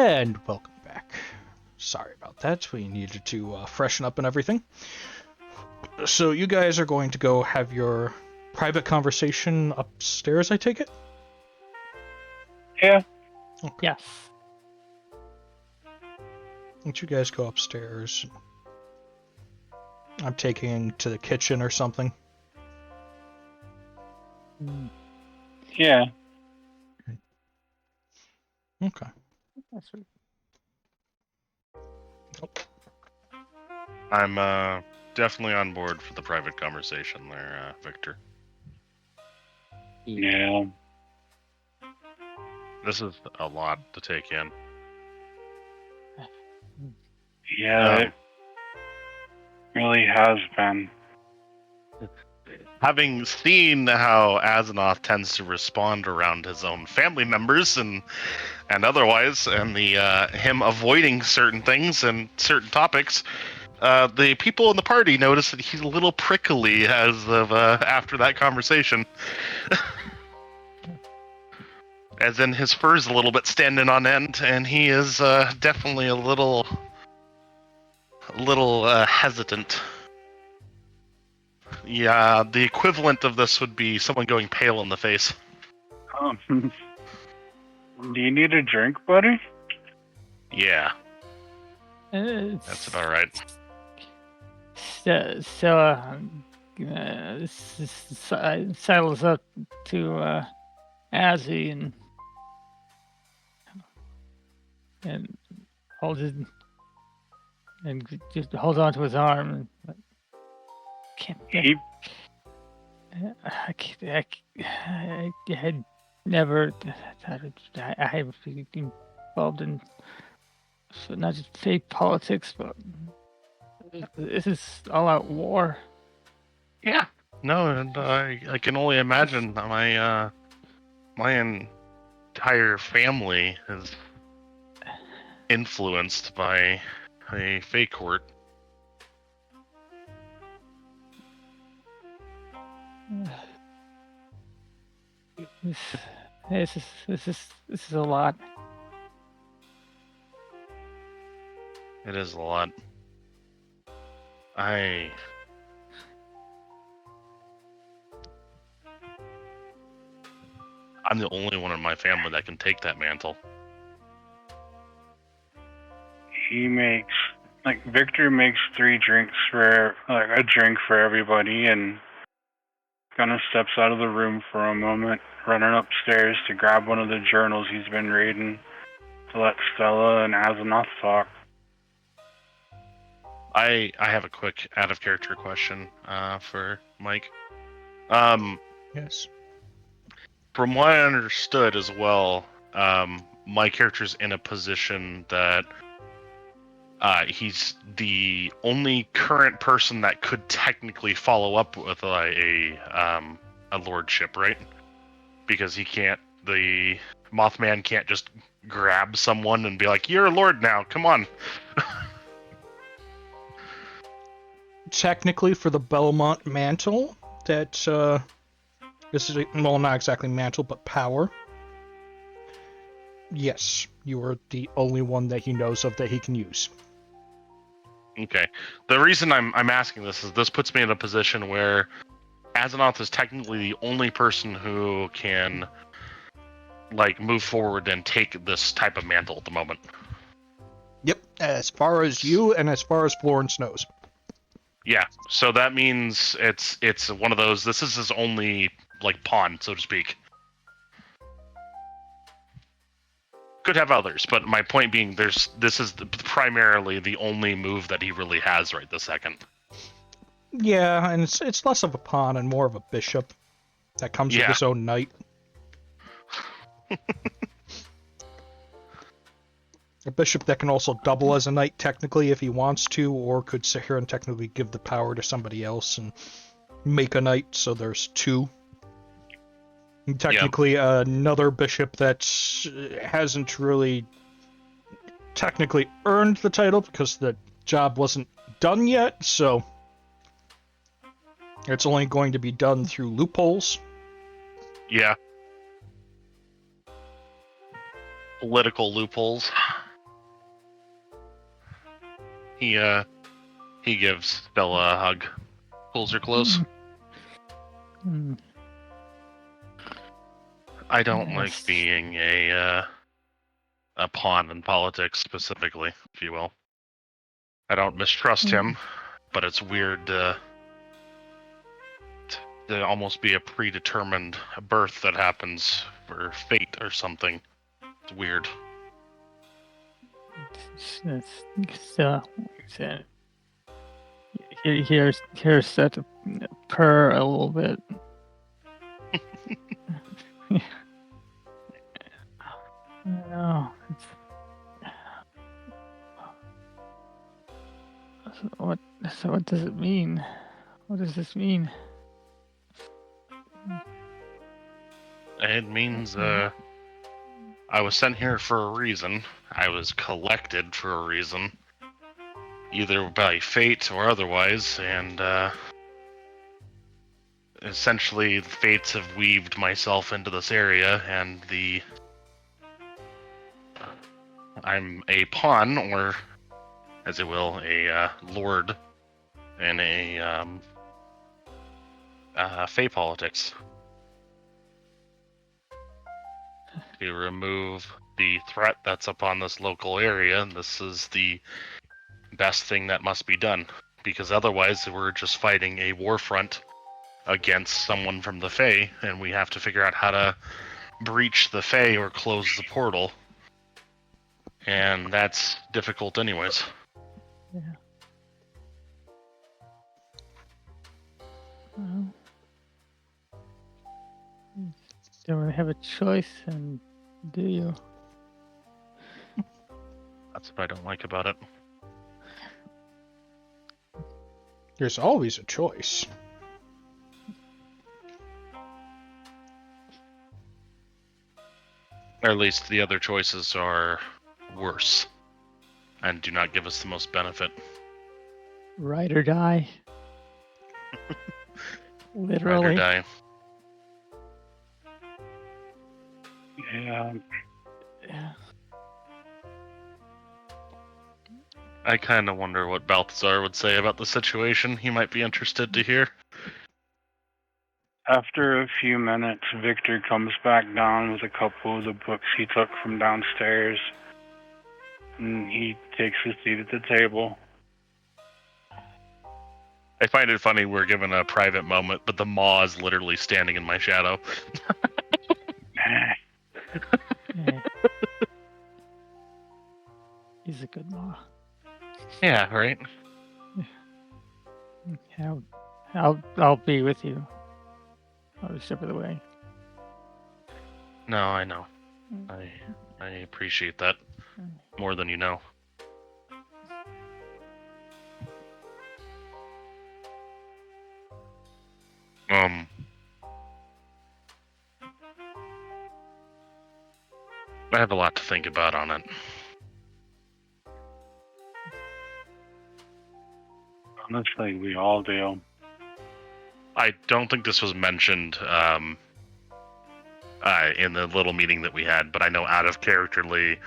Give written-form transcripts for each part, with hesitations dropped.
And welcome back. Sorry about that. We needed to freshen up and everything. So you guys are going to go have your private conversation upstairs, I take it? Yeah. Okay. Yes. Once you guys go upstairs, I'm taking to the kitchen or something. Yeah. Okay. That's right. I'm definitely on board for the private conversation there, Victor. Yeah. This is a lot to take in. Yeah, it really has been. Having seen how Azeroth tends to respond around his own family members and otherwise, and the him avoiding certain things and certain topics, the people in the party notice that he's a little prickly as of after that conversation. As in his fur's a little bit standing on end, and he is definitely a little hesitant. Yeah, the equivalent of this would be someone going pale in the face. Do you need a drink, buddy? Yeah, that's about right. Sidles up to Azzy and holds his and just holds onto his arm and I had never I have been involved in not just fake politics, but this is all-out war. Yeah. No, and I can only imagine my entire family is influenced by a fake court. This is a lot. It is a lot. I'm the only one in my family that can take that mantle. Victor makes 3 drinks for, a drink for everybody, and kind of steps out of the room for a moment, running upstairs to grab one of the journals he's been reading to let Stella and Azeroth talk. I have a quick out-of-character question for Mike. Yes. From what I understood as well, my character's in a position that he's the only current person that could technically follow up with a lordship, right? Because the Mothman can't just grab someone and be like, "You're a lord now, come on." Technically, for the Belmont mantle, that this is not exactly mantle, but power. Yes, you are the only one that he knows of that he can use. Okay. The reason I'm asking this is this puts me in a position where Azeroth is technically the only person who can move forward and take this type of mantle at the moment. Yep, as far as you and as far as Florence knows. Yeah, so that means it's one of those. This is his only pawn, so to speak. Could have others, but my point being, this is primarily the only move that he really has right this second. Yeah, and it's less of a pawn and more of a bishop that comes with his own knight. A bishop that can also double as a knight technically if he wants to, or could sit here and technically give the power to somebody else and make a knight, so there's 2. And technically, another bishop that hasn't really technically earned the title because the job wasn't done yet, so it's only going to be done through loopholes. Yeah. Political loopholes. He gives Stella a hug, pulls her close. Mm. I don't Yes. like being a pawn in politics, specifically, if you will. I don't mistrust him, but it's weird to almost be a predetermined birth that happens for fate or something. It's weird. Here's that purr a little bit. I don't know. So what does it mean? What does this mean? It means I was sent here for a reason. I was collected for a reason, either by fate or otherwise, and essentially the fates have weaved myself into this area, and I'm a pawn, or as it will, a lord in a fey politics. To remove the threat that's upon this local area, this is the best thing that must be done, because otherwise we're just fighting a war front against someone from the Fae, and we have to figure out how to breach the Fae or close the portal, and that's difficult anyways. Yeah. Well, you don't really have a choice, and do you? That's what I don't like about it. There's always a choice. Or at least the other choices are worse and do not give us the most benefit. Ride or die. Literally. Ride or die. Yeah. Yeah. I kind of wonder what Balthazar would say about the situation. He might be interested to hear. After a few minutes, Victor comes back down with a couple of the books he took from downstairs, and he takes his seat at the table. I find it funny we're given a private moment, but the maw is literally standing in my shadow. Yeah. He's a good ma. Yeah, right? I'll be with you. I'll be step of the way. No, I know. I appreciate that more than you know. I have a lot to think about on it. Honestly, we all do. I don't think this was mentioned in the little meeting that we had, but I know out of characterly,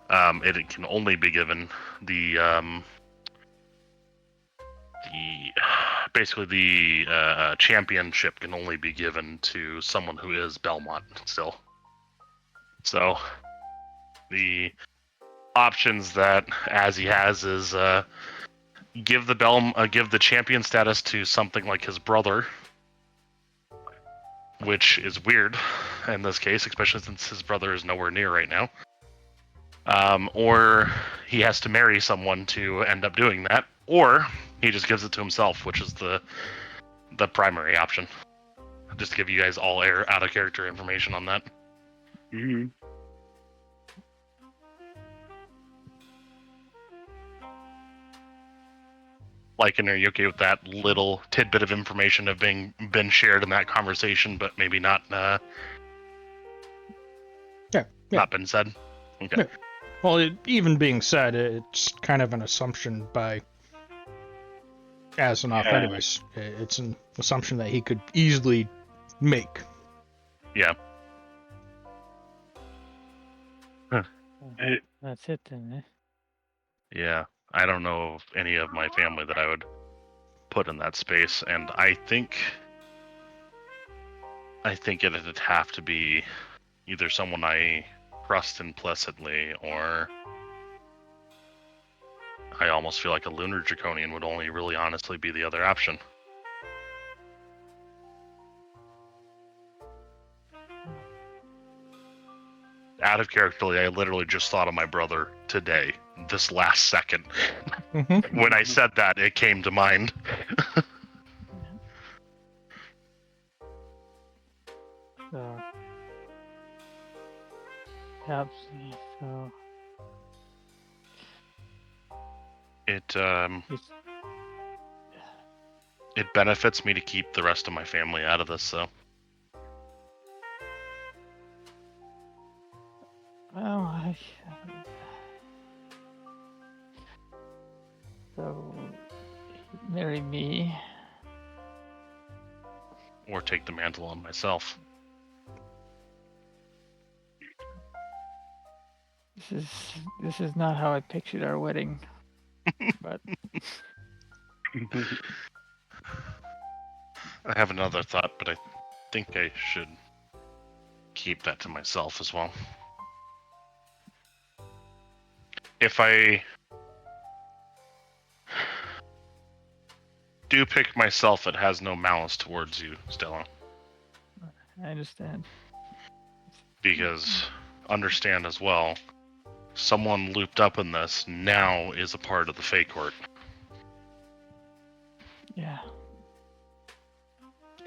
it can only be given the basically the championship can only be given to someone who is Belmont still. So the options that Azzy has is give the champion status to something like his brother, which is weird in this case, especially since his brother is nowhere near right now. Or he has to marry someone to end up doing that, or he just gives it to himself, which is the primary option. Just to give you guys all out of character information on that. Mm-hmm. Like, and are you okay with that little tidbit of information of been shared in that conversation, but maybe not not been said? Okay. Yeah. Well, even being said, it's kind of an assumption by Azenov anyways. It's an assumption that he could easily make. Yeah. That's it then, eh? Yeah. I don't know of any of my family that I would put in that space, and I think it'd have to be either someone I trust implicitly, or I almost feel like a lunar draconian would only really honestly be the other option. Out of character, I literally just thought of my brother today, this last second. Mm-hmm. When I said that, it came to mind. So, perhaps, so It it's, it benefits me to keep the rest of my family out of this, so. well, so marry me. Or take the mantle on myself. This is not how I pictured our wedding, but I have another thought, but I think I should keep that to myself as well. If I do pick myself, it has no malice towards you, Stella. I understand. Because, understand as well, someone looped up in this now is a part of the Fey Court. Yeah.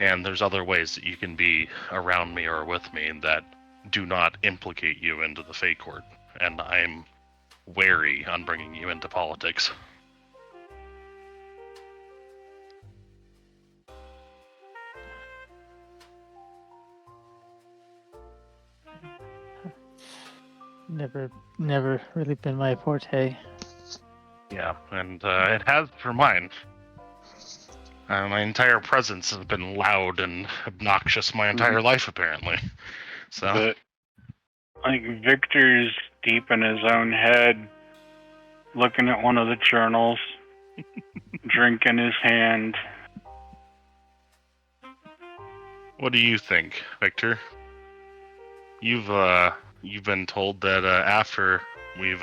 And there's other ways that you can be around me or with me that do not implicate you into the Fey Court. And I'm wary on bringing you into politics. Never really been my forte. Yeah, and it has for mine. My entire presence has been loud and obnoxious my entire life, apparently. So, But, like, Victor's deep in his own head, looking at one of the journals, drink in his hand. what do you think, Victor? You've been told that after we've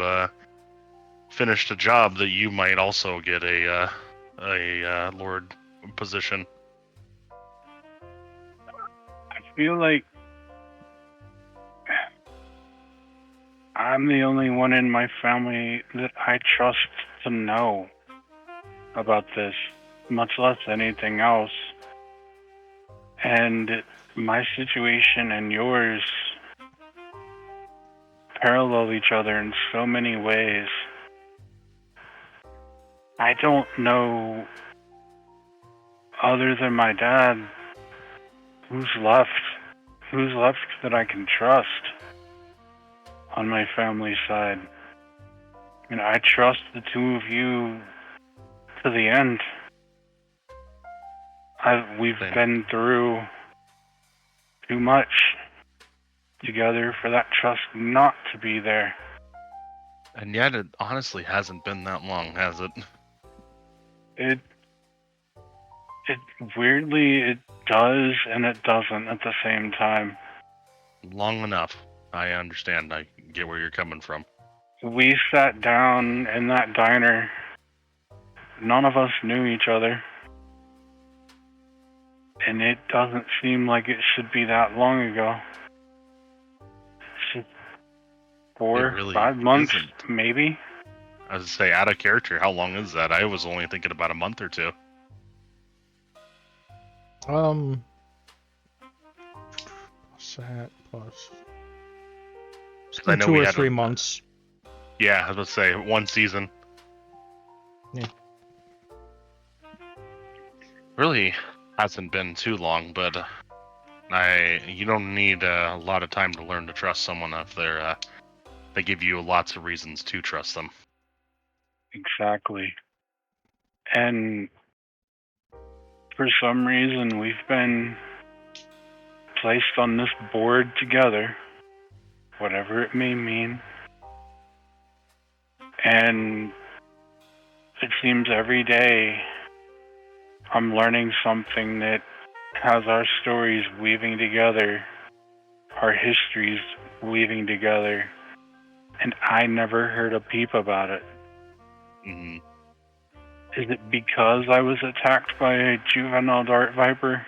finished a job, that you might also get a lord position. I feel like I'm the only one in my family that I trust to know about this, much less anything else. And my situation and yours parallel each other in so many ways. I don't know, other than my dad, who's left that I can trust on my family side. And I trust the two of you to the end. We've been through too much together for that trust not to be there. And yet, it honestly hasn't been that long, has it? It weirdly, it does and it doesn't at the same time. Long enough. I understand. I get where you're coming from. We sat down in that diner. None of us knew each other. And it doesn't seem like it should be that long ago. It's 4, really 5 months, isn't. maybe. I was to say, out of character, how long is that? I was only thinking about a month or two. What's that plus? It's I been know 2 we or had 3 months. Yeah, I was about to say, one season. Yeah. Really hasn't been too long, but you don't need a lot of time to learn to trust someone if they give you lots of reasons to trust them. Exactly. And for some reason, we've been placed on this board together, whatever it may mean. And It seems every day I'm learning something that has our stories weaving together, our histories weaving together, and I never heard a peep about it. Hmm. Is it because I was attacked by a juvenile dart viper?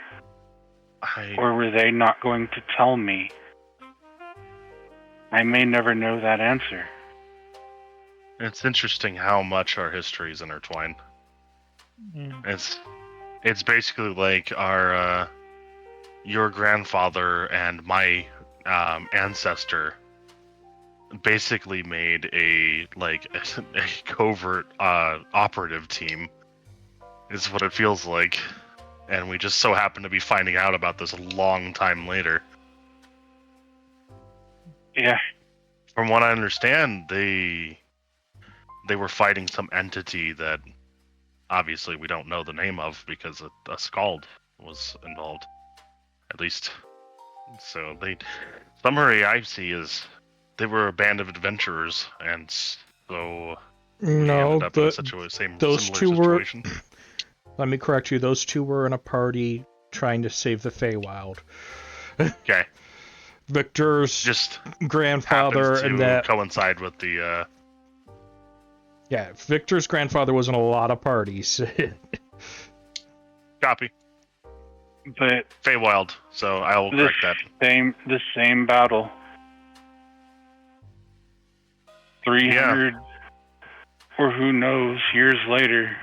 Or were they not going to tell me? I may never know that answer. It's interesting how much our history is intertwined. Yeah. It's basically like our your grandfather and my ancestor basically made a covert operative team. Is what it feels like, and we just so happen to be finding out about this a long time later. Yeah, From what I understand, they were fighting some entity that obviously we don't know the name of because a Scald was involved, at least. So summary I see is they were a band of adventurers, and so we No, ended up in a those similar two were. situation. Let me correct you. Those two were in a party trying to save the Feywild. Okay, Victor's just grandfather happens to and that. coincide with the. Yeah, Victor's grandfather was in a lot of parties. Copy. but Feywild, so I will correct that. the same battle. 300, or who knows, years later,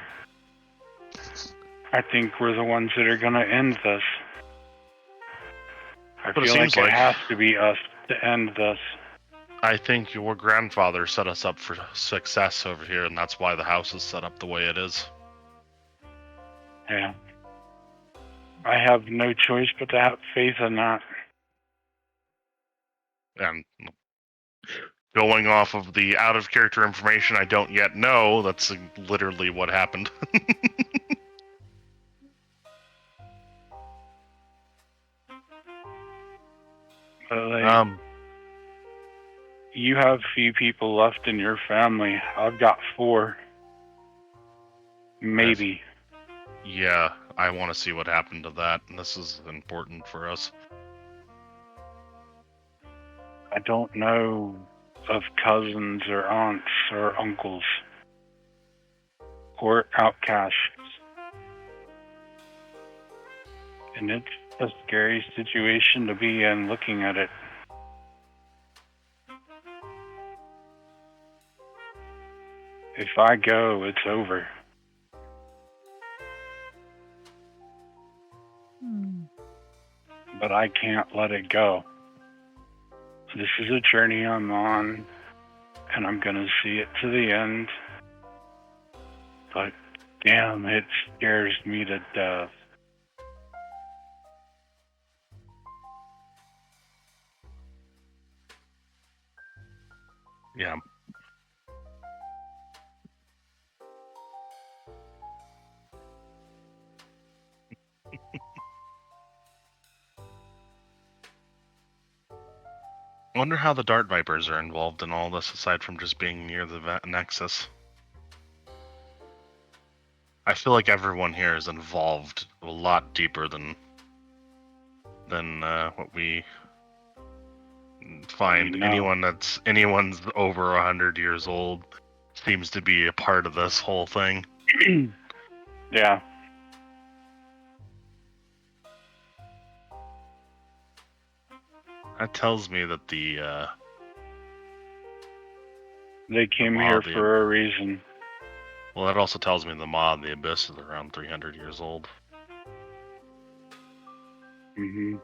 I think we're the ones that are gonna end this. I But it feel seems like like- it has to be us to end this. I think your grandfather set us up for success over here, and that's why the house is set up the way it is. Yeah. I have no choice but to have faith in that. And going off of the out of character information I don't yet know, that's literally what happened. But you have few people left in your family. I've got 4. Maybe. Yeah, I want to see what happened to that, and this is important for us. I don't know of cousins or aunts or uncles or outcasts. And it's a scary situation to be in looking at it. If I go, it's over. But I can't let it go. This is a journey I'm on, and I'm gonna see it to the end. But damn, it scares me to death. Yeah. I wonder how the Dart Vipers are involved in all this, aside from just being near the Nexus. I feel like everyone here is involved a lot deeper than what we find. No. Anyone's over 100 years old seems to be a part of this whole thing. Yeah. That tells me that They came here for a reason. well, that also tells me the Maw of the Abyss is around 300 years old. Mm-hmm.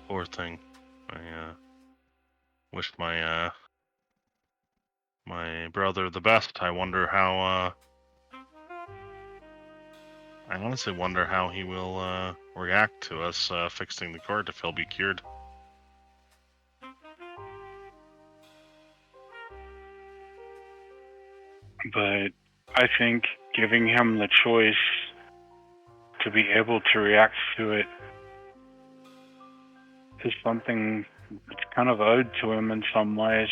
Poor thing. I wish my my brother the best. I wonder how I honestly wonder how he will react to us fixing the cord if he'll be cured. But I think giving him the choice to be able to react to it is something it's kind of owed to him in some ways.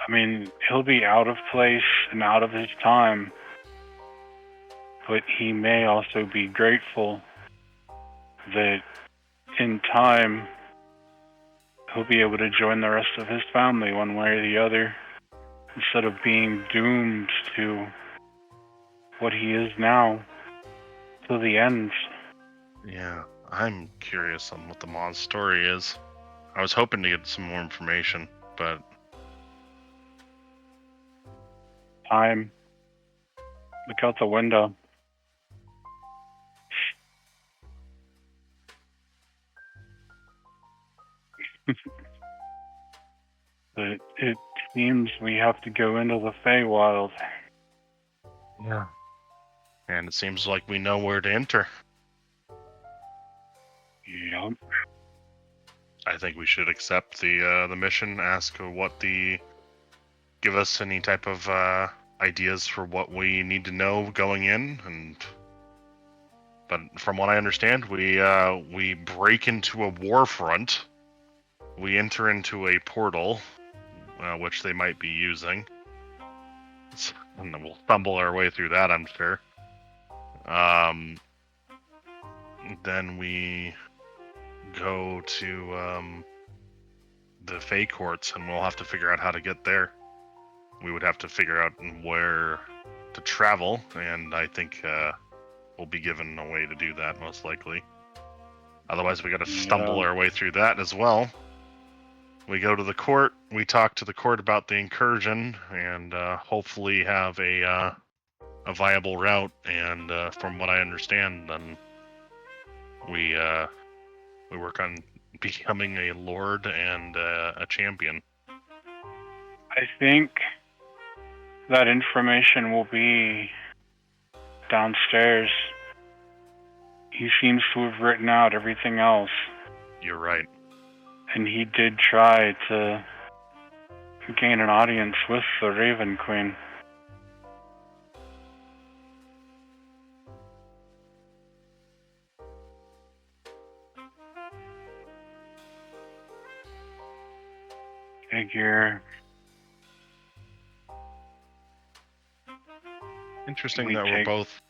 I mean, he'll be out of place and out of his time, but he may also be grateful that in time he'll be able to join the rest of his family one way or the other, instead of being doomed to what he is now till the end. Yeah, I'm curious on what the Ma's story is. I was hoping to get some more information, but Time. Look out the window. But it seems we have to go into the Feywild. yeah. And it seems like we know where to enter. Yup. I think we should accept the mission. Ask give us any type of ideas for what we need to know going in, but from what I understand, we break into a war front. We enter into a portal, which they might be using, and then we'll stumble our way through that, I'm sure. Then we go to the Fey Courts, and we'll have to figure out how to get there. We would have to figure out where to travel, and I think we'll be given a way to do that, most likely. Otherwise, we gotta stumble our way through that as well. We go to the court, we talk to the court about the incursion, and hopefully have a viable route, and from what I understand, then we work on becoming a lord and a champion. I think that information will be downstairs. He seems to have written out everything else. You're right. And he did try to gain an audience with the Raven Queen. Figure. Interesting that we're both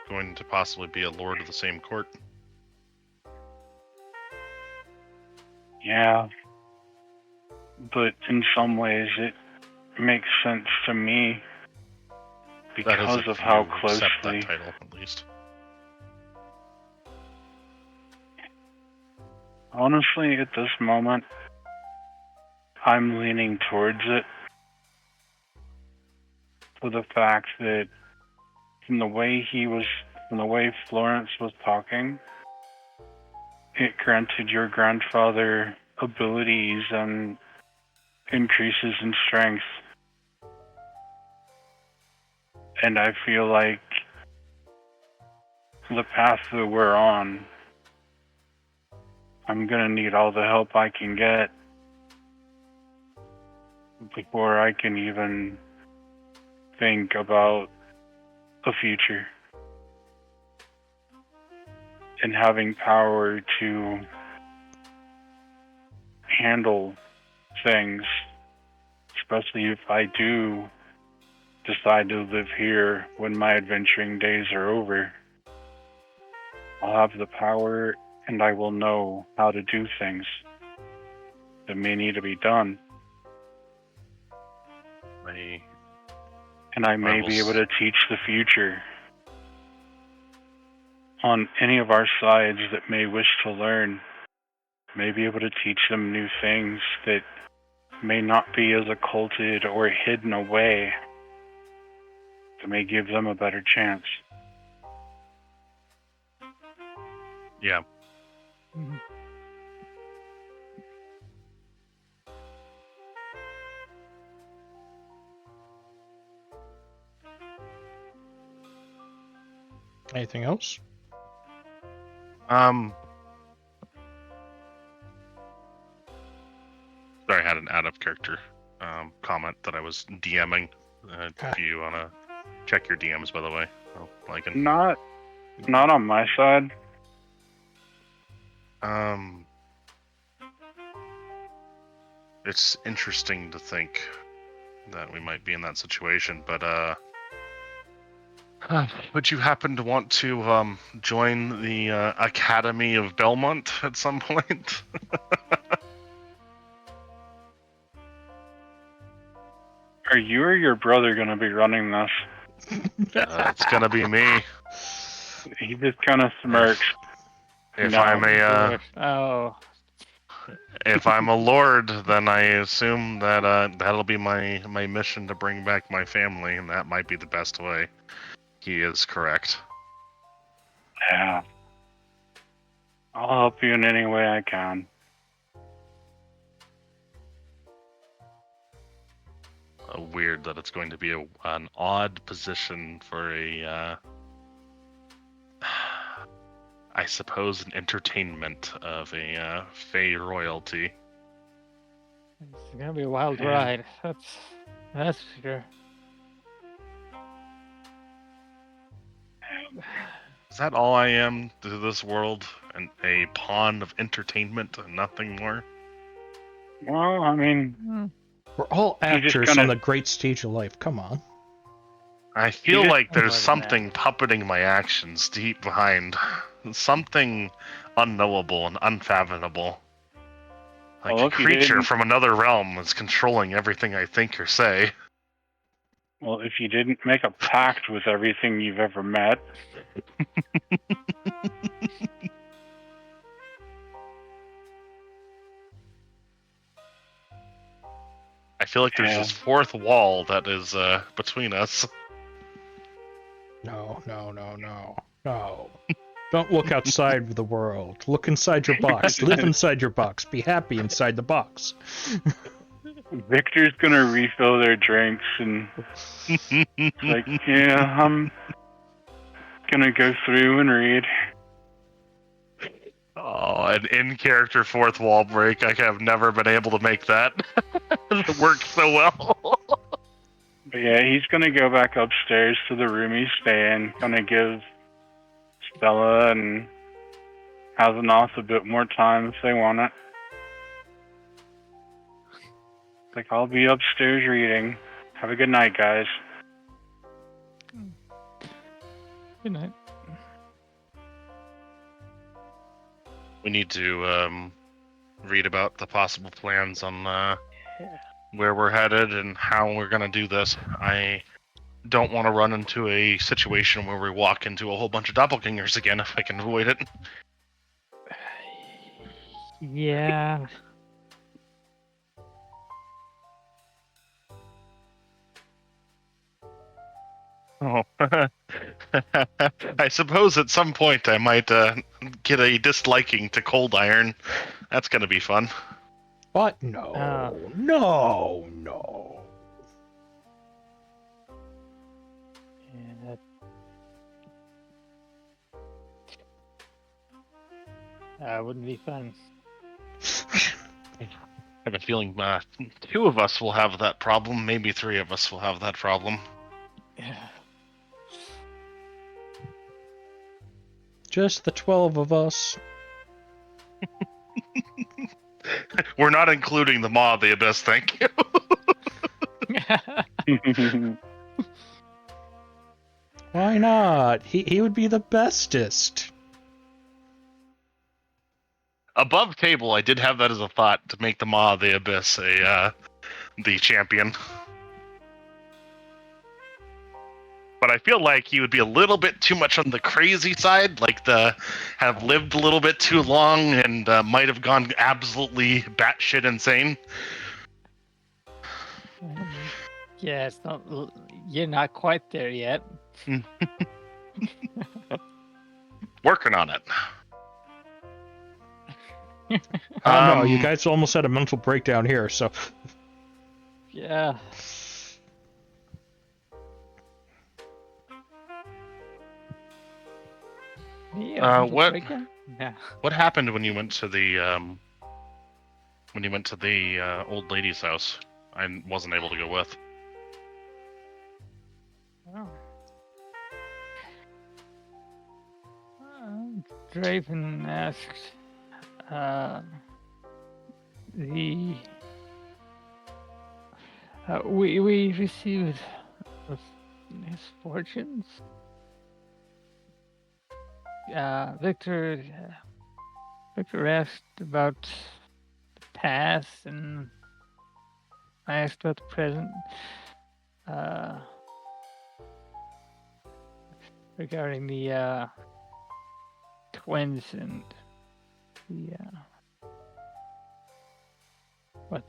going to possibly be a lord of the same court. Yeah. But in some ways it makes sense to me because of how closely. Accept that title, at least. Honestly, at this moment, I'm leaning towards it. For the fact that from the way Florence was talking, it granted your grandfather abilities and increases in strength. And I feel like the path that we're on, I'm gonna need all the help I can get before I can even think about a future. And having power to handle things, especially if I do decide to live here when my adventuring days are over, I'll have the power and I will know how to do things that may need to be done. And I may be able to teach the future on any of our sides that may wish to learn. May be able to teach them new things that may not be as occulted or hidden away, that may give them a better chance. Yeah. Mhm. Anything else? Sorry, I had an out of character comment that I was DMing. If you want to check your DMs, by the way. Oh, I can. Not on my side. It's interesting to think that we might be in that situation, but would you happen to want to join the Academy of Belmont at some point? Are you or your brother gonna be running this? It's gonna be me. He just kind of smirks. If No. I'm a Oh, if I'm a lord, then I assume that that'll be my mission to bring back my family, and that might be the best way. He is correct. Yeah. I'll help you in any way I can. Weird that it's going to be an odd position for a, I suppose, an entertainment of a Fey royalty. it's gonna be a wild Yeah. ride. That's for sure. Is that all I am to this world? And a pawn of entertainment and nothing more? Well, I mean, Hmm. We're all You just actors kinda- on the great stage of life. Come on. I feel just- like there's More than something puppeting my actions deep behind. Something unknowable and unfathomable. Like Well, a if you creature didn't- from another realm is controlling everything I think or say. well, if you didn't make a pact with everything you've ever met, I feel like there's Yeah. this fourth wall that is between us. No. Don't look outside of the world. Look inside your box. Live inside your box. Be happy inside the box. Victor's gonna refill their drinks and it's like, yeah, I'm gonna go through and read. Oh, an in-character fourth wall break. I have never been able to make that. It worked so well. But yeah, he's gonna go back upstairs to the room he's staying, gonna give Stella and Azanoth a bit more time if they want it. Like, I'll be upstairs reading. Have a good night, guys. Good night. We need to read about the possible plans on where we're headed and how we're gonna do this. I don't want to run into a situation where we walk into a whole bunch of doppelgangers again if I can avoid it. Yeah. Oh, I suppose at some point I might get a disliking to cold iron. That's gonna be fun. But no. Yeah, that wouldn't be fun. I have a feeling two of us will have that problem. Maybe three of us will have that problem. Yeah. Just the 12 of us. We're not including the Maw of the Abyss, thank you. Why not? He would be the bestest. Above table, I did have that as a thought to make the Maw of the Abyss the champion. But I feel like he would be a little bit too much on the crazy side, like have lived a little bit too long and might have gone absolutely batshit insane. Yeah, it's not. You're not quite there yet. Working on it. No, you guys almost had a mental breakdown here, so... Yeah. Yeah. what- Yeah. What happened when you went to the old lady's house? I wasn't able to go with. Oh. Draven asked, we received misfortunes. Victor asked about the past, and I asked about the present. Regarding the twins and the what?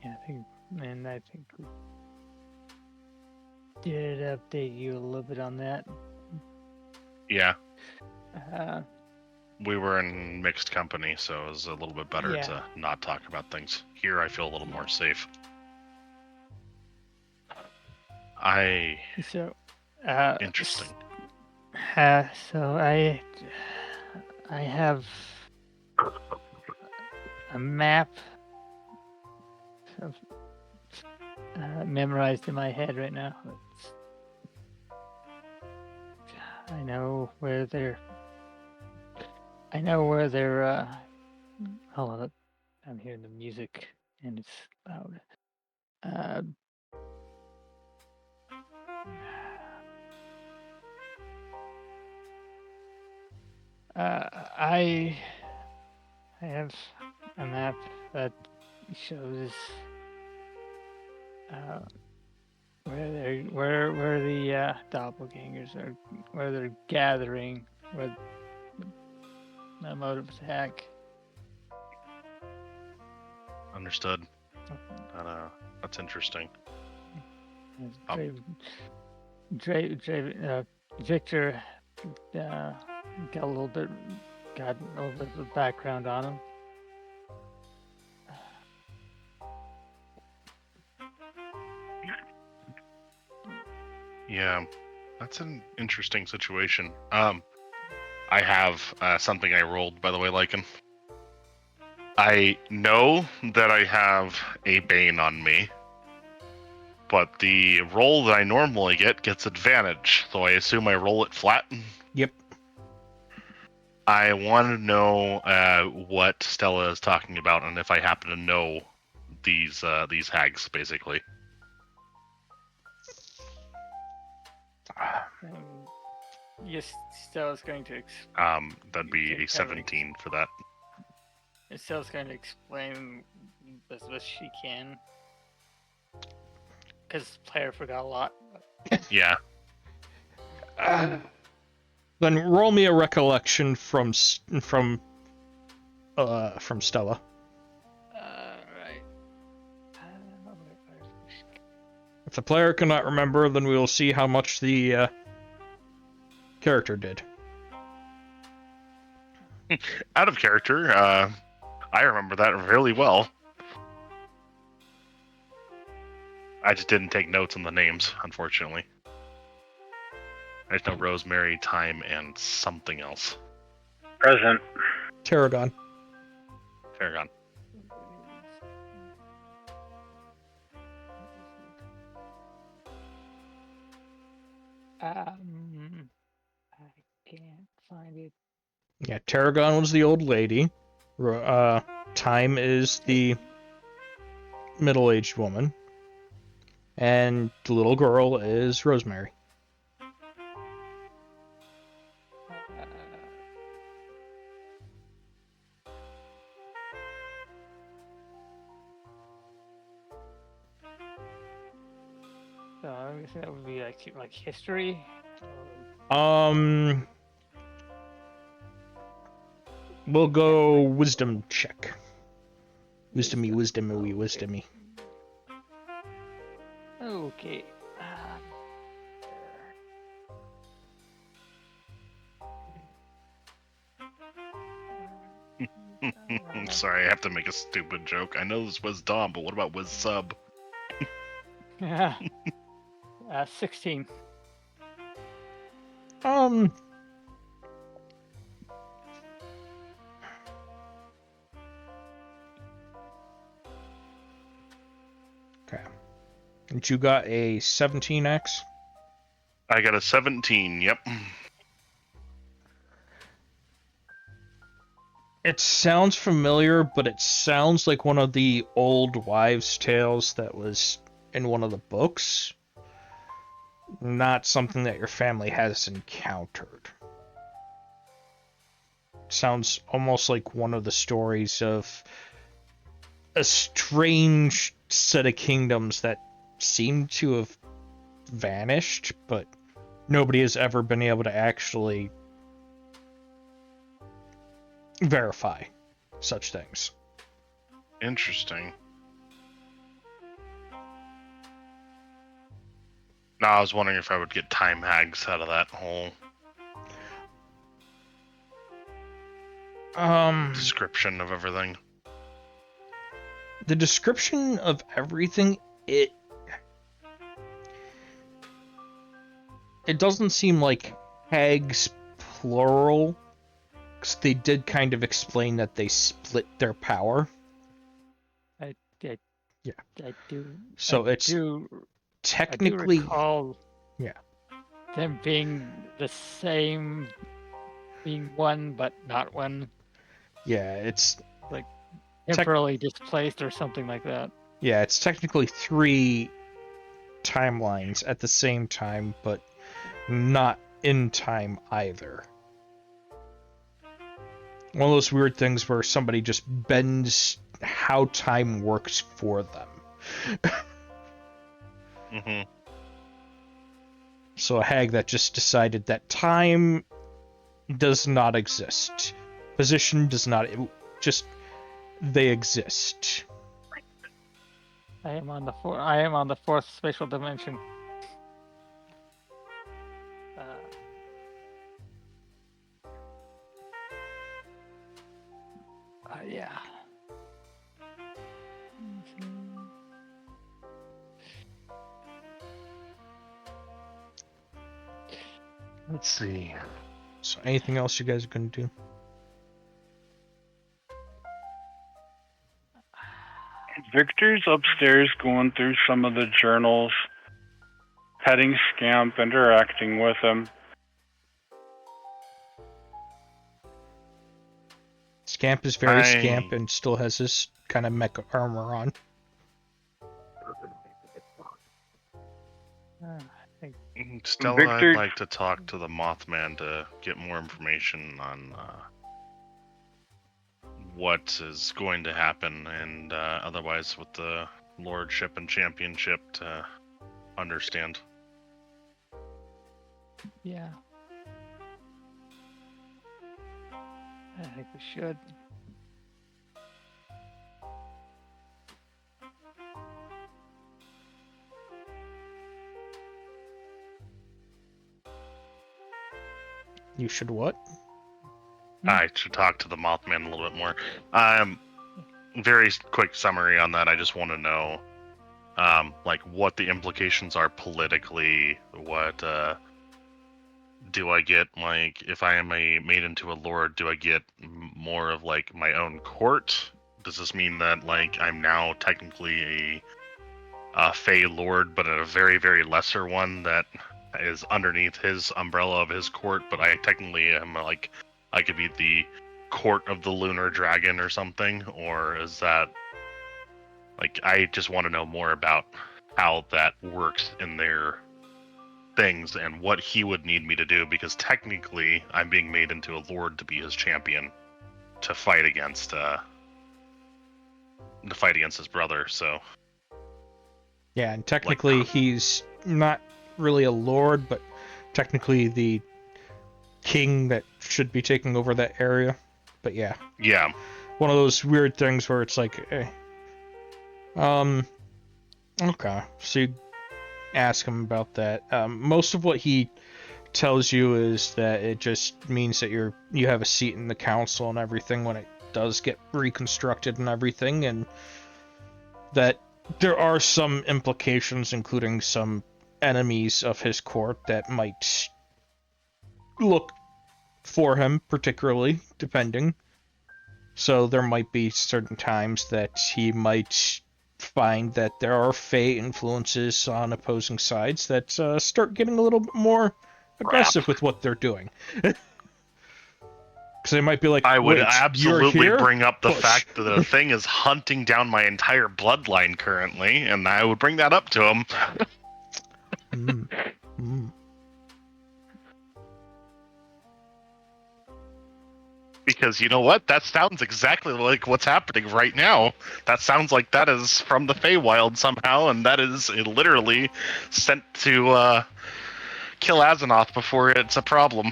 Yeah, I think we did update you a little bit on that. Yeah, Uh, we were in mixed company, so it was a little bit better Yeah. to not talk about things. Here, I feel a little more safe. so, Interesting. So I have a map of, memorized in my head right now. I know where they're. Hold on, I'm hearing the music and it's loud. I have a map that shows where the doppelgangers are, where they're gathering, where the mode of attack. Understood. That's interesting. Victor got a little bit of background on him. Yeah, that's an interesting situation. I have something I rolled, by the way, Lycan. I know that I have a Bane on me, but the roll that I normally get gets advantage, so I assume I roll it flat. Yep. I want to know what Stella is talking about, and if I happen to know these hags, basically. Yes, Stella's going to. That'd be a 17 for that. Stella's going to explain as best she can, because the player forgot a lot. Yeah. Then roll me a recollection from Stella. Right. If the player cannot remember, then we will see how much the character did. Out of character, I remember that really well. I just didn't take notes on the names, unfortunately. I just know Rosemary, Time, and something else. Present. Tarragon. Paragon. I can't find it. Yeah, Tarragon was the old lady. Time is the middle-aged woman. And the little girl is Rosemary. So I guess that would be like history. We'll go wisdom check. Wisdomy. Okay. Sorry, I have to make a stupid joke. I know this was Dom, but what about Wiz Sub? 16. Okay. And you got a 17X? I got a 17. Yep. It sounds familiar, but it sounds like one of the old wives' tales that was in one of the books. Not something that your family has encountered. Sounds almost like one of the stories of a strange set of kingdoms that seem to have vanished, but nobody has ever been able to actually verify such things. Interesting. No, I was wondering if I would get time hags out of that whole description of everything. The description of everything, it doesn't seem like hags plural, because they did kind of explain that they split their power. I Yeah. I do. So I it's do, technically, I do recall yeah. them being the same, being one but not one, Yeah, it's temporarily displaced or something like that. yeah, it's technically 3 timelines at the same time, but not in time either. One of those weird things where somebody just bends how time works for them. Mm-hmm. So a hag that just decided that time does not exist. Position does not, just they exist. I am on the fourth spatial dimension. Yeah. Let's see. So anything else you guys are gonna do? Victor's upstairs going through some of the journals, petting Scamp, interacting with him. Scamp is very Scamp and still has his kind of mecha armor on. Stella, Victor... I'd like to talk to the Mothman to get more information on what is going to happen, and otherwise with the Lordship and Championship to understand. Yeah. I think we should. You should what? I should talk to the Mothman a little bit more. Very quick summary on that. I just want to know, like, what the implications are politically. What do I get? Like, if I am made into a lord, do I get more of like my own court? Does this mean that like I'm now technically a Fey lord, but a very, very lesser one that is underneath his umbrella of his court? But I technically am like, I could be the court of the lunar dragon or something? Or is that like, I just want to know more about how that works in their things and what he would need me to do, because technically I'm being made into a lord to be his champion to fight against his brother. So yeah, and technically like, he's not really a lord, but technically the king that should be taking over that area. But yeah, one of those weird things where it's like, okay, so you ask him about that. Most of what he tells you is that it just means that you have a seat in the council and everything when it does get reconstructed and everything, and that there are some implications, including some enemies of his court that might look for him, particularly, depending. So there might be certain times that he might find that there are Fey influences on opposing sides that start getting a little bit more aggressive with what they're doing. Because they might be like, I would wait, you're absolutely here? bring up the Push. fact that the thing is hunting down my entire bloodline currently, and I would bring that up to him. Because you know what? That sounds exactly like what's happening right now. That sounds like that is from the Feywild somehow, and that is literally sent to kill Azeroth before it's a problem.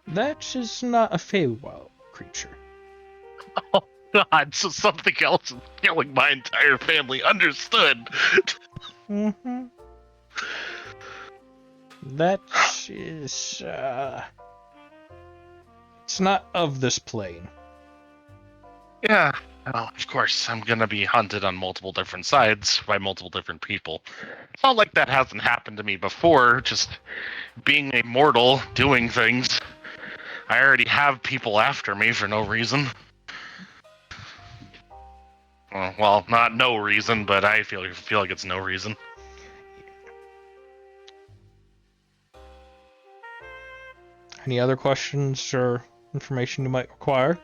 That is not a Feywild creature. Oh God! So something else is killing my entire family. Understood. Mm-hmm. That is, it's not of this plane. Yeah. Well, of course, I'm gonna be hunted on multiple different sides by multiple different people. It's not like that hasn't happened to me before. Just being a mortal, doing things. I already have people after me for no reason. Well, not no reason, but I feel like it's no reason. Any other questions or information you might require?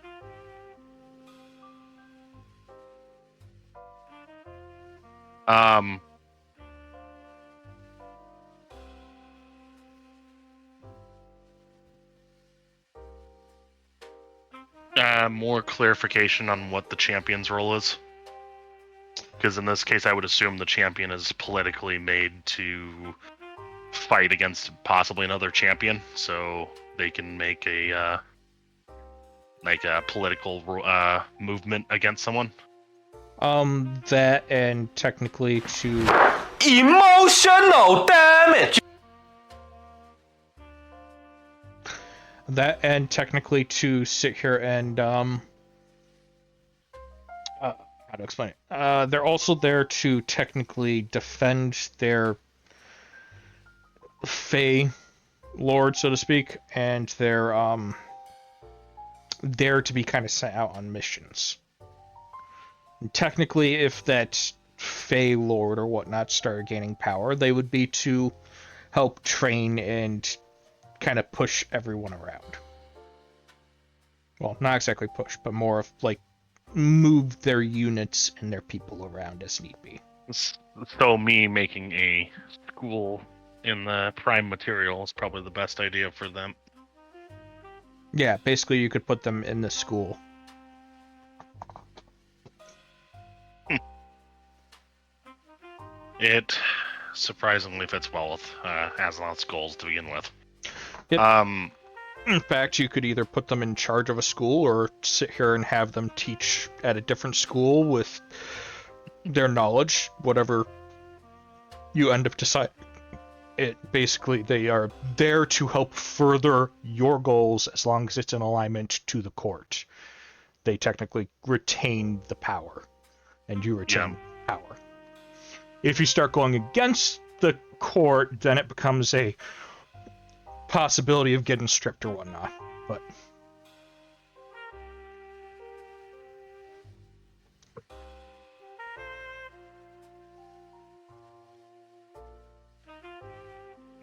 More clarification on what the champion's role is. Because in this case, I would assume the champion is politically made to fight against possibly another champion, so they can make a political movement against someone. That and technically to emotional damage. That and technically to sit here and how to explain it? They're also there to technically defend their Fey Lord, so to speak, and they're there to be kind of sent out on missions. And technically, if that Fey Lord or whatnot started gaining power, they would be to help train and kind of push everyone around. Well, not exactly push, but more of like move their units and their people around as need be. So me making a school in the prime material is probably the best idea for them. Yeah, basically you could put them in the school. It surprisingly fits well with Azeroth's goals to begin with. Yep. In fact, you could either put them in charge of a school or sit here and have them teach at a different school with their knowledge, whatever you end up deciding. Basically, they are there to help further your goals as long as it's in alignment to the court. They technically retain the power, and you retain power. If you start going against the court, then it becomes a possibility of getting stripped or whatnot. But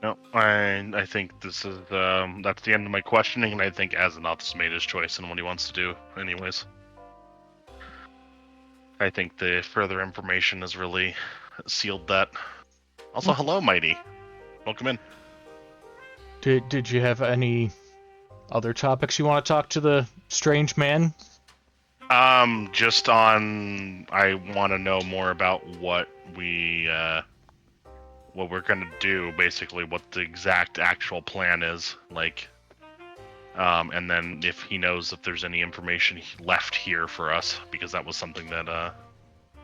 no, I think this is that's the end of my questioning, and I think Azeroth's made his choice in what he wants to do. Anyways, I think the further information has really sealed that. Also, hello, Mighty. Welcome in. Did you have any other topics you want to talk to the strange man? Just on, I want to know more about what we're gonna do, basically, what the exact actual plan is, like, and then if he knows if there's any information left here for us, because that was something that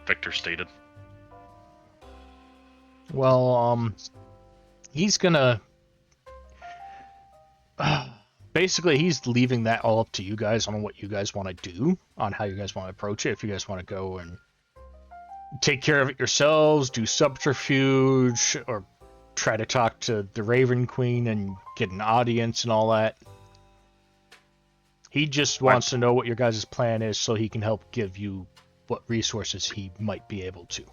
Victor stated. Well, he's gonna basically he's leaving that all up to you guys on what you guys want to do, on how you guys want to approach it. If you guys want to go and take care of it yourselves, do subterfuge, or try to talk to the Raven Queen and get an audience and all that. He just wants to know what your guys' plan is so he can help give you what resources he might be able to.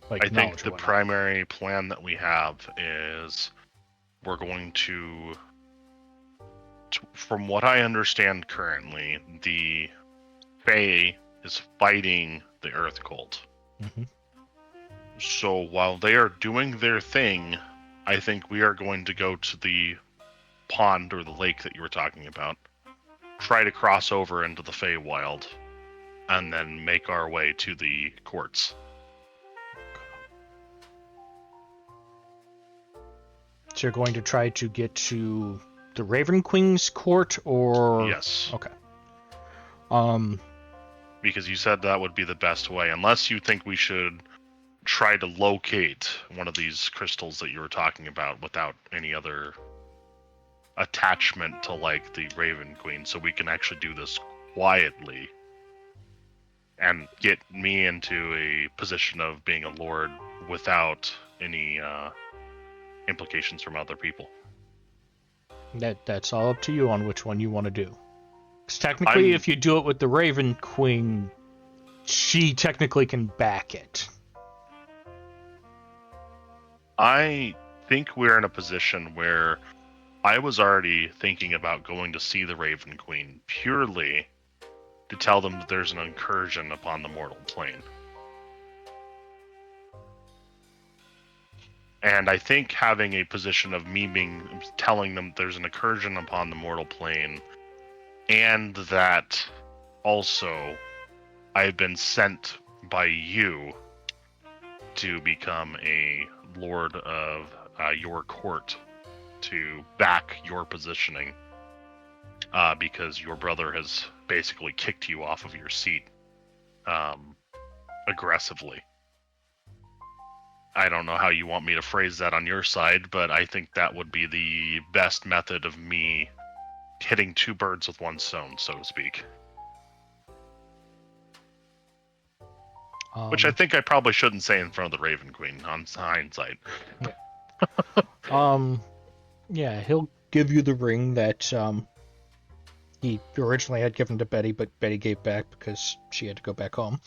Like I think knowledge or the whatnot. primary plan that we have is we're going to, from what I understand currently, the Fae is fighting the Earth Cult. Mm-hmm. So while they are doing their thing, I think we are going to go to the pond or the lake that you were talking about, try to cross over into the Feywild, and then make our way to the courts. So you're going to try to get to the Raven Queen's court, or Yes. Okay. Because you said that would be the best way, unless you think we should try to locate one of these crystals that you were talking about without any other attachment to like the Raven Queen, so we can actually do this quietly and get me into a position of being a lord without any implications from other people. That's all up to you on which one you want to do. Because technically, if you do it with the Raven Queen, she technically can back it. I think we're in a position where I was already thinking about going to see the Raven Queen purely to tell them that there's an incursion upon the mortal plane. And I think having a position of me telling them there's an incursion upon the mortal plane, and that also I've been sent by you to become a lord of your court to back your positioning, because your brother has basically kicked you off of your seat aggressively. I don't know how you want me to phrase that on your side, but I think that would be the best method of me hitting two birds with one stone, so to speak. Which I think I probably shouldn't say in front of the Raven Queen, on hindsight. Yeah, he'll give you the ring that he originally had given to Betty, but Betty gave back because she had to go back home.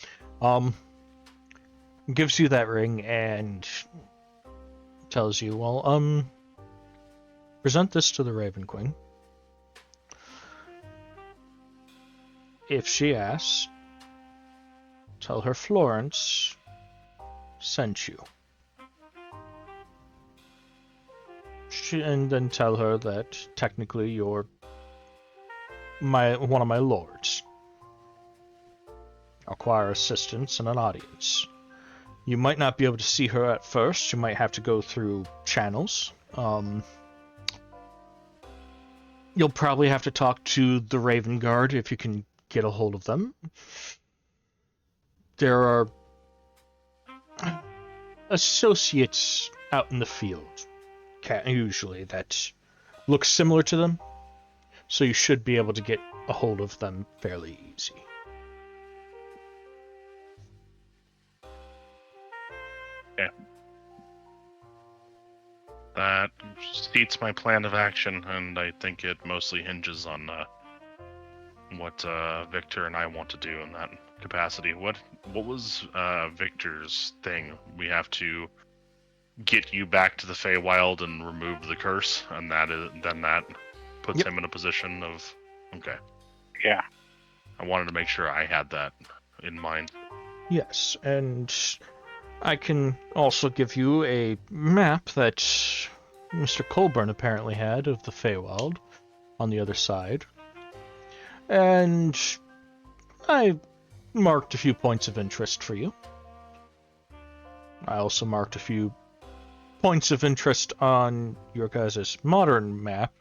Gives you that ring and tells you, well, present this to the Raven Queen. If she asks, tell her Florence sent you. And then tell her that technically you're one of my lords. Acquire assistance and an audience. You might not be able to see her at first. You might have to go through channels. You'll probably have to talk to the Raven Guard if you can get a hold of them. There are associates out in the field, usually, that look similar to them, so you should be able to get a hold of them fairly easy. Yeah. That suits my plan of action, and I think it mostly hinges on what Victor and I want to do in that capacity. What was Victor's thing? We have to get you back to the Feywild and remove the curse, and then that puts him in a position of... Okay. Yeah. I wanted to make sure I had that in mind. Yes, and I can also give you a map that Mr. Colburn apparently had of the Feywild on the other side. And I marked a few points of interest for you. I also marked a few points of interest on your guys' modern map,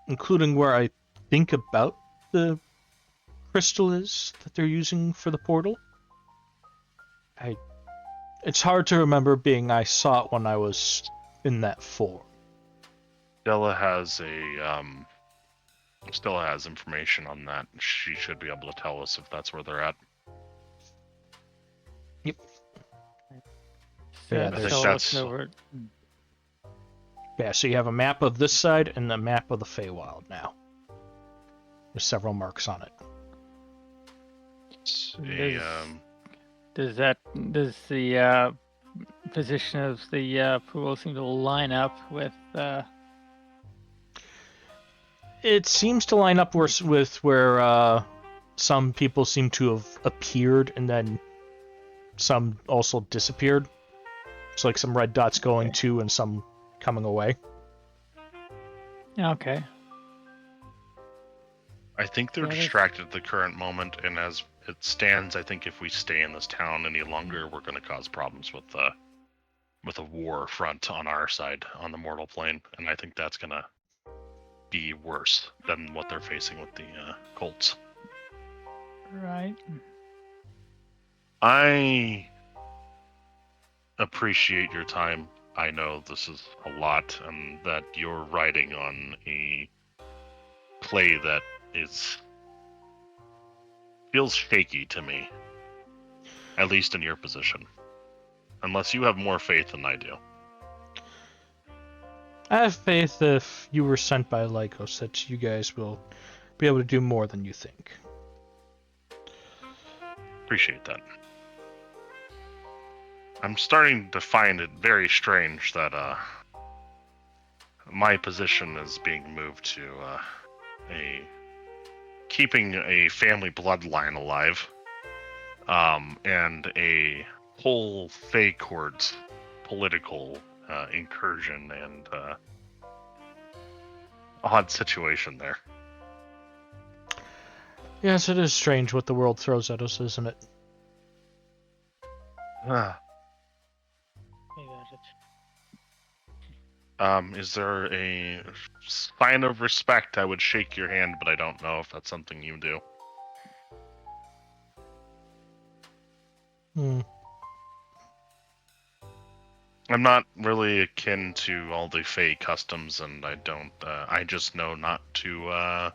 including where I think about the crystal is that they're using for the portal. It's hard to remember, being I saw it when I was in that form. Stella has information on that. She should be able to tell us if that's where they're at. Yep. Yeah, I think tell that's- us over. Yeah, so you have a map of this side and a map of the Feywild now. There's several marks on it. Does the position of the pool seem to line up with? It seems to line up with where some people seem to have appeared and then some also disappeared. It's like some red dots going to and some coming away. Okay. I think they're distracted at the current moment, and as it stands, I think if we stay in this town any longer, we're going to cause problems with a war front on our side, on the mortal plane, and I think that's going to be worse than what they're facing with the Colts. Right. I appreciate your time. I know this is a lot, and that you're riding on a play that feels shaky to me, at least in your position. Unless you have more faith than I do. I have faith if you were sent by Lycos that you guys will be able to do more than you think. Appreciate that. I'm starting to find it very strange that my position is being moved to keeping a family bloodline alive, and a whole Fey Court's political incursion and odd situation there. Yes, it is strange what the world throws at us, isn't it? Is there a sign of respect? I would shake your hand, but I don't know if that's something you do. I'm not really akin to all the Fey customs, and I don't. I just know not to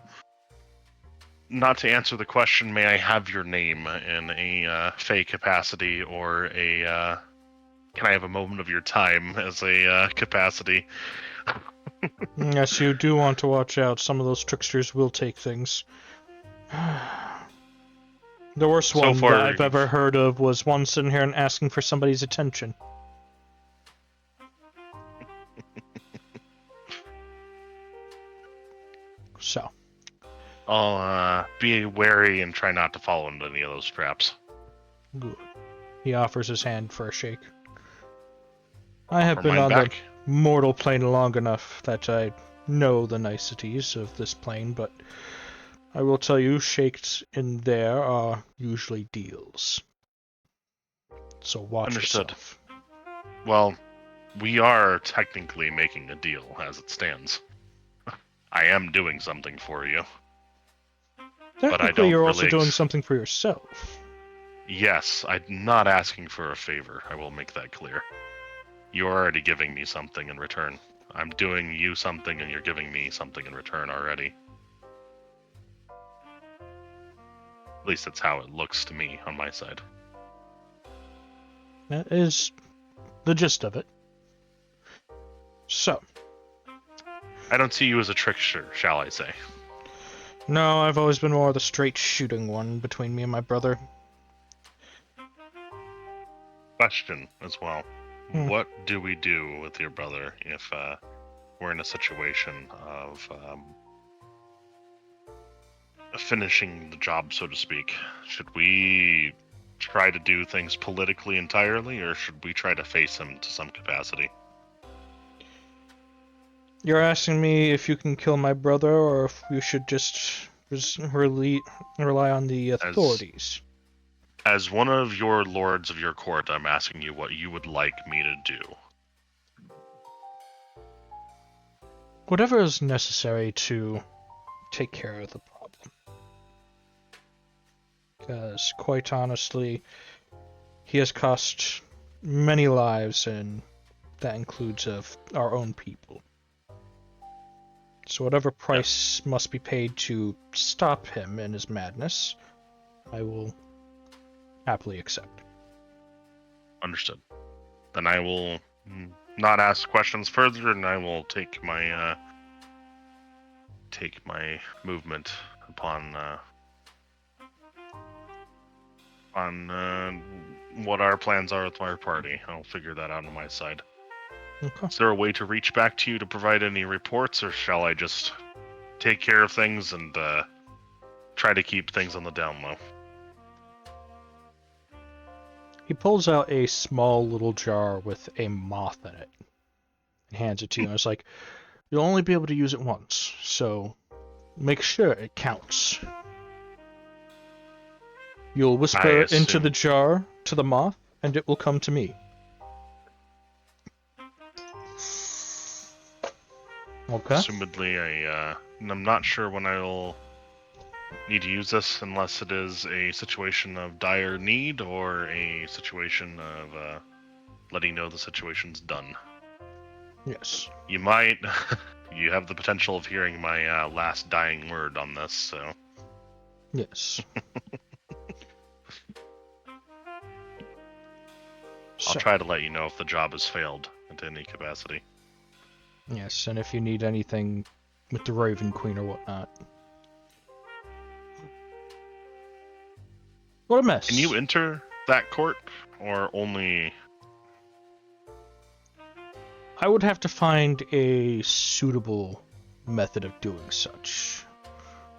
answer the question. May I have your name in a Fey capacity, or a? Can I have a moment of your time as a capacity? Yes, you do want to watch out. Some of those tricksters will take things. The worst one that I've ever heard of was one sitting here and asking for somebody's attention. So. I'll be wary and try not to fall into any of those traps. Good. He offers his hand for a shake. I have been on the mortal plane long enough that I know the niceties of this plane, but I will tell you, shakes in there are usually deals. So watch yourself. Well, we are technically making a deal as it stands. I am doing something for you. But I don't you're also doing something for yourself. Yes, I'm not asking for a favor. I will make that clear. You're already giving me something in return. I'm doing you something and you're giving me something in return already. At least that's how it looks to me on my side. That is the gist of it. So. I don't see you as a trickster, shall I say. No, I've always been more the straight shooting one between me and my brother. Question as well. What do we do with your brother if we're in a situation of finishing the job, so to speak? Should we try to do things politically entirely, or should we try to face him to some capacity? You're asking me if you can kill my brother, or if we should just rely on the authorities? As one of your lords of your court, I'm asking you what you would like me to do. Whatever is necessary to take care of the problem. Because, quite honestly, he has cost many lives, and that includes of our own people. So whatever price must be paid to stop him in his madness, I will happily accept. Understood. Then I will not ask questions further, and I will take my movement upon on what our plans are with my party. I'll figure that out on my side. Okay. Is there a way to reach back to you to provide any reports, or shall I just take care of things and try to keep things on the down low? He pulls out a small little jar with a moth in it and hands it to you. And it's like, you'll only be able to use it once, so make sure it counts. You'll whisper it into the jar to the moth, and it will come to me. Okay. Assumedly, I'm not sure when I'll need to use this unless it is a situation of dire need or a situation of letting know the situation's done. Yes. You might... you have the potential of hearing my last dying word on this, so... Yes. I'll try to let you know if the job has failed into any capacity. Yes, and if you need anything with the Raven Queen or whatnot. What a mess. Can you enter that court, or only... I would have to find a suitable method of doing such.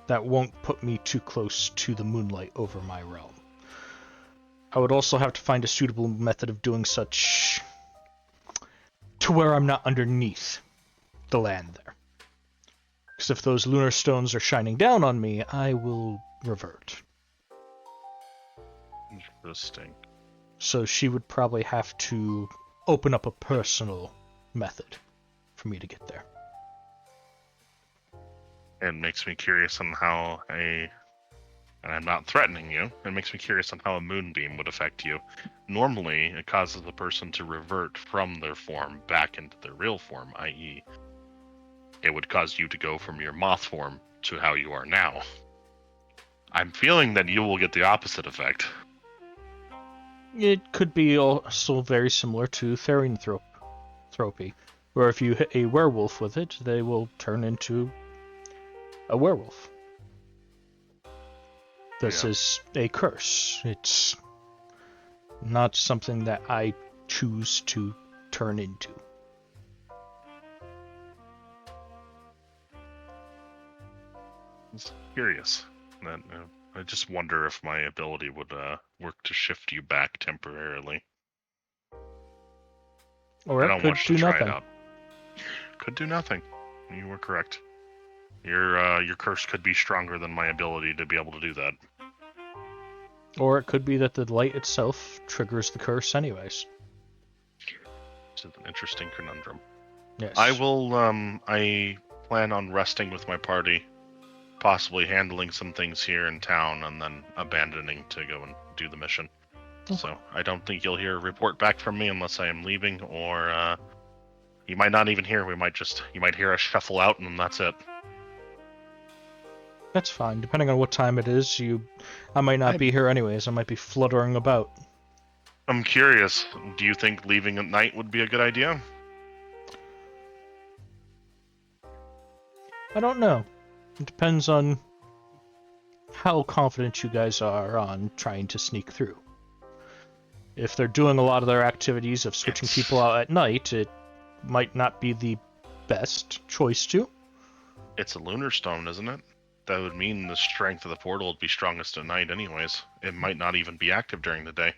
That won't put me too close to the moonlight over my realm. I would also have to find a suitable method of doing such to where I'm not underneath the land there. Because if those lunar stones are shining down on me, I will revert. Interesting. So she would probably have to open up a personal method for me to get there. It makes me curious on how and I'm not threatening you, it makes me curious on how a moonbeam would affect you. Normally, it causes the person to revert from their form back into their real form, i.e., it would cause you to go from your moth form to how you are now. I'm feeling that you will get the opposite effect. It could be also very similar to Therianthropy, where if you hit a werewolf with it, they will turn into a werewolf. This is a curse. It's not something that I choose to turn into. It's curious. I just wonder if my ability would work to shift you back temporarily. Or it could do nothing. It out. Could do nothing. You were correct. Your curse could be stronger than my ability to be able to do that. Or it could be that the light itself triggers the curse anyways. It's an interesting conundrum. Yes. I plan on resting with my party, possibly handling some things here in town, and then abandoning to go and do the mission. Okay. So I don't think you'll hear a report back from me unless I am leaving, or you might not even hear. You might hear us shuffle out, and that's it. That's fine. Depending on what time it is, I might not be here anyways. I might be fluttering about. I'm curious. Do you think leaving at night would be a good idea? I don't know. It depends on how confident you guys are on trying to sneak through. If they're doing a lot of their activities of switching people out at night, it might not be the best choice to. It's a lunar stone, isn't it? That would mean the strength of the portal would be strongest at night anyways. It might not even be active during the day.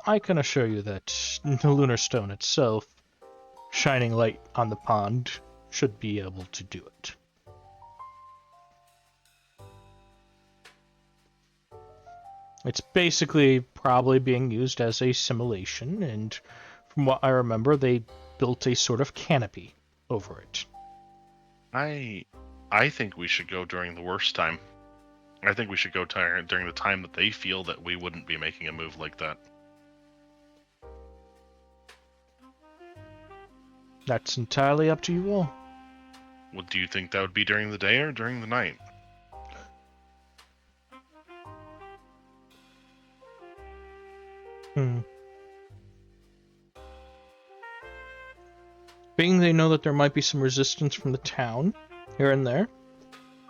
I can assure you that the lunar stone itself, shining light on the pond, should be able to do it. It's basically probably being used as a simulation, and from what I remember, they built a sort of canopy over it. I think we should go during the worst time. I think we should go during the time that they feel that we wouldn't be making a move like that. That's entirely up to you all. Well, do you think that would be during the day or during the night? Being they know that there might be some resistance from the town, here and there,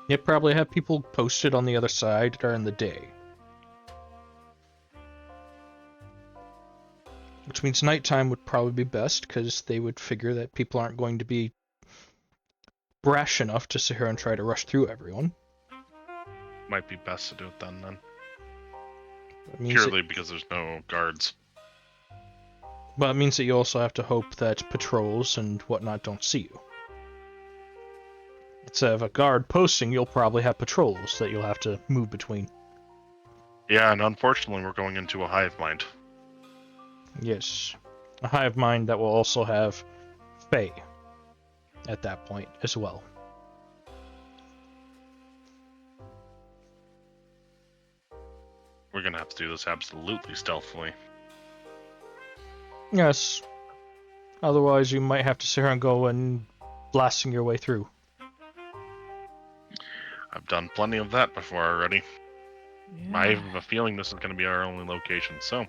they probably have people posted on the other side during the day. Which means nighttime would probably be best, because they would figure that people aren't going to be brash enough to sit here and try to rush through everyone. Might be best to do it then. It means Purely because there's no guards. but it means that you also have to hope that patrols and whatnot don't see you. Instead of a guard posting, you'll probably have patrols that you'll have to move between. Yeah, and unfortunately we're going into a hive mind. Yes. A hive mind that will also have Fae at that point as well. We're gonna have to do this absolutely stealthily. Yes. Otherwise, you might have to sit here and go and blasting your way through. I've done plenty of that before already. Yeah. I have a feeling this is going to be our only location, so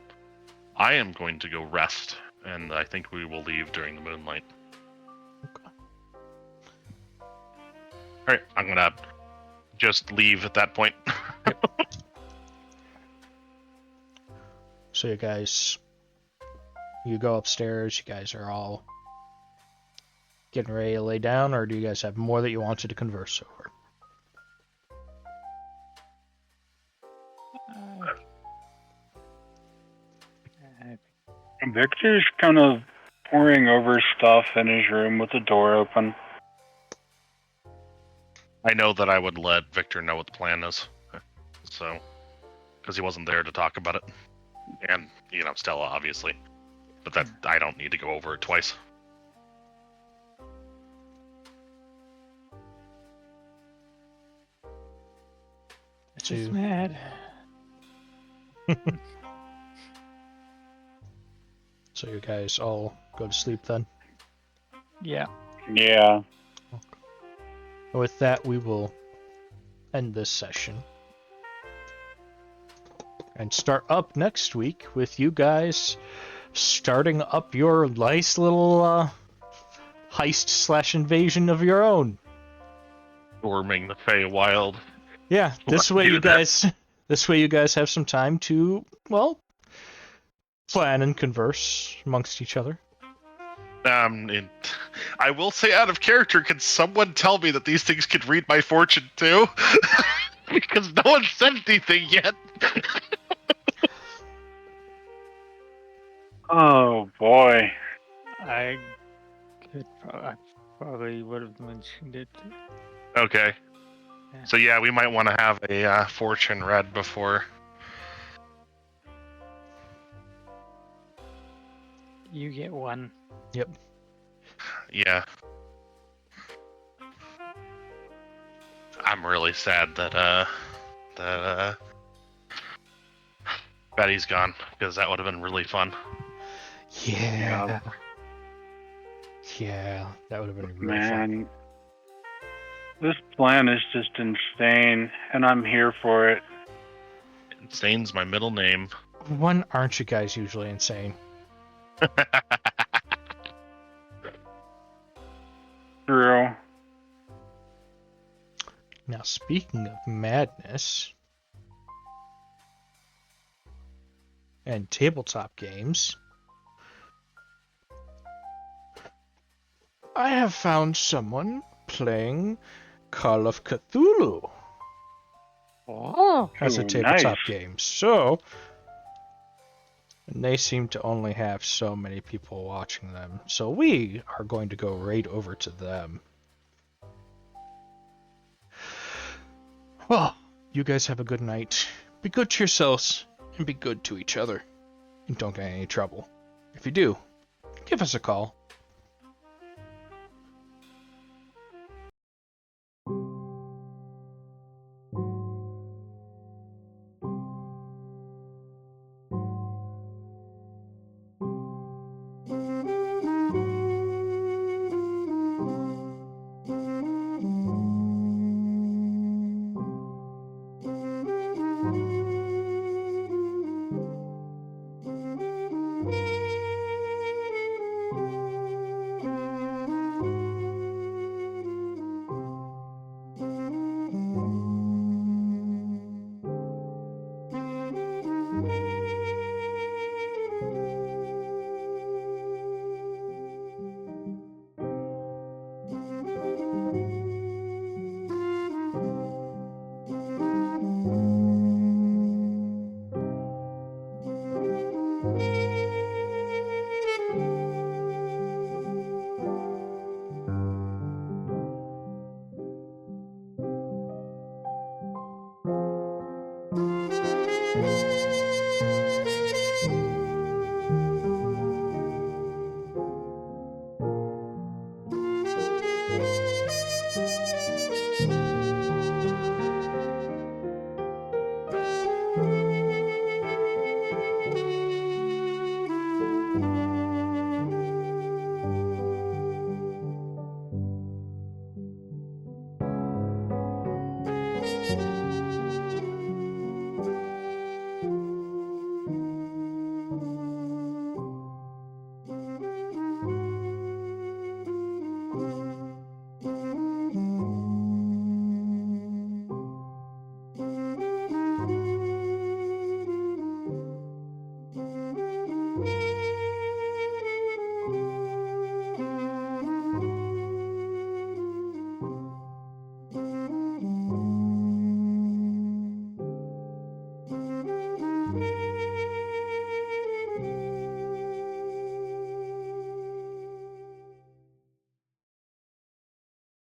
I am going to go rest, and I think we will leave during the moonlight. Okay. Alright, I'm going to just leave at that point. So you guys, you go upstairs, you guys are all getting ready to lay down, or do you guys have more that you wanted to converse over? Victor's kind of poring over stuff in his room with the door open. I know that I would let Victor know what the plan is, so, because he wasn't there to talk about it. And, Stella, obviously. But that I don't need to go over it twice. It's just mad. So you guys all go to sleep then? Yeah. Yeah. With that, we will end this session. And start up next week with you guys starting up your nice little heist / invasion of your own. Storming the Feywild. Yeah, this way you guys have some time to, well, plan and converse amongst each other. I will say, out of character, can someone tell me that these things could read my fortune too? Because no one said anything yet. Oh boy. I probably would have mentioned it. Okay. Yeah. So yeah, we might want to have a fortune read before. You get one. Yep. Yeah. I'm really sad that Betty's gone, because that would have been really fun. Yeah. Yeah, that would have been really fun. Man. This plan is just insane, and I'm here for it. Insane's my middle name. When aren't you guys usually insane? True. Now, speaking of madness and tabletop games, I have found someone playing Call of Cthulhu Oh. as a Ooh, tabletop nice. game. So, and they seem to only have so many people watching them. So we are going to go right over to them. Well, you guys have a good night. Be good to yourselves and be good to each other. And don't get in any trouble. If you do, give us a call.